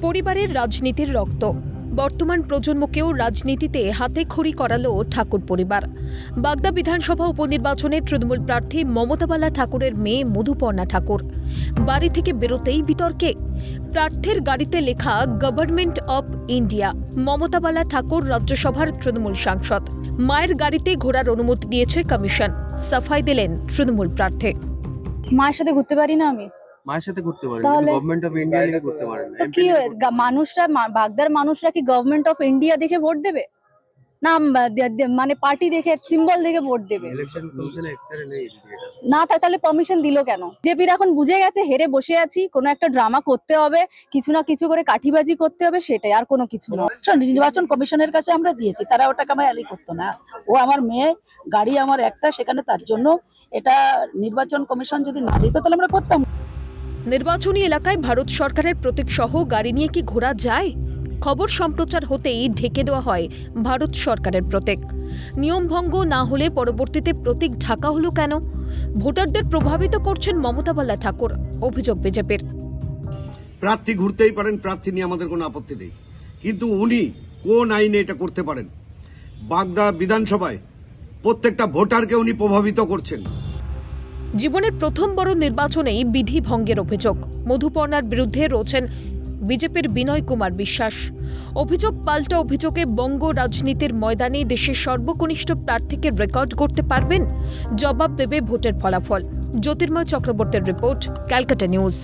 পরিবারের রাজনীতির রক্ত বর্তমান প্রজন্মকেও রাজনীতিতে হাতে খড়ি করালো ঠাকুর পরিবার। বাগদা বিধানসভা উপনির্বাচনে তৃণমূল প্রার্থী মমতা বালা ঠাকুরের মেয়ে মধুপর্ণা ঠাকুর বাড়ি থেকে বেরোতেই বিতর্কে। প্রার্থীর গাড়িতে লেখা গভর্নমেন্ট অফ ইন্ডিয়া। মমতা বালা ঠাকুর রাজ্যসভার তৃণমূল সাংসদ। মায়ের গাড়িতে ঘোরার অনুমতি দিয়েছে কমিশন। সাফাই দিলেন তৃণমূল প্রার্থী। মায়ের সাথে ঘুরতে পারি না আমি? মায়ের সাথে ঘুরতে পারেন, তাহলে গভর্নমেন্ট অফ ইন্ডিয়া লিখে ঘুরতে পারেন না। তো কি মানুষরা বাগদার মানুষরা কি গভর্নমেন্ট অফ ইন্ডিয়া দেখে ভোট দেবে না মানে পার্টি দেখে সিম্বল দেখে ভোট দেবে? ইলেকশন কমিশনে এখতিয়ারে নেই দিদি এটা। না তাহলে পারমিশন দিল কেন? জেপির এখন বুঝে গেছে হেরে বসে আছি, কোনো একটা ড্রামা করতে হবে, কিছু না কিছু করে কাঠিবাজি করতে হবে, সেটাই, আর কোনো কিছু না। নির্বাচন কমিশনের কাছে আমরা দিয়েছি, তারা ওটাকে আমার অ্যালি করতো না। ও আমার মেয়ে, গাড়ি আমার একটা, সেখানে তার জন্য এটা নির্বাচন কমিশন যদি না দিত তাহলে আমরা করতাম। নির্বাচনী এলাকায় ভারত সরকারের প্রতীক সহ গাড়ি নিয়ে কি ঘোরা যায়? খবর সম্প্রচার হতেই ঢেকে দেওয়া হয় ভারত সরকারের প্রতীক। নিয়মভঙ্গ না হলে পরবর্তীতে প্রতীক ঢাকা হলো কেন? ভোটারদের প্রভাবিত করছেন মমতা বালা ঠাকুর, অভিযোগ বিজেপির। প্রার্থী ঘুরতেই পারেন, প্রার্থী নিয়ে আমাদের কোনো আপত্তি নেই, কিন্তু উনি কোন আইনে এটা করতে পারেন? বাগদা বিধানসভায় প্রত্যেকটা ভোটারকে উনি প্রভাবিত করছেন। জীবনের প্রথম বড় নির্বাচনেই বিধি ভঙ্গের অভিযোগ। মধুপর্ণার বিরুদ্ধে রয়েছেন বিজেপির বিনয় কুমার বিশ্বাস। অভিযোগ পাল্টা অভিযোগে বঙ্গ রাজনীতির ময়দানে দেশের সর্বকনিষ্ঠ প্রার্থীকে রেকর্ড করতে পারবেন? জবাব দেবে ভোটের ফলাফল। জ্যোতির্ময় চক্রবর্তীর রিপোর্ট, ক্যালকাটা নিউজ।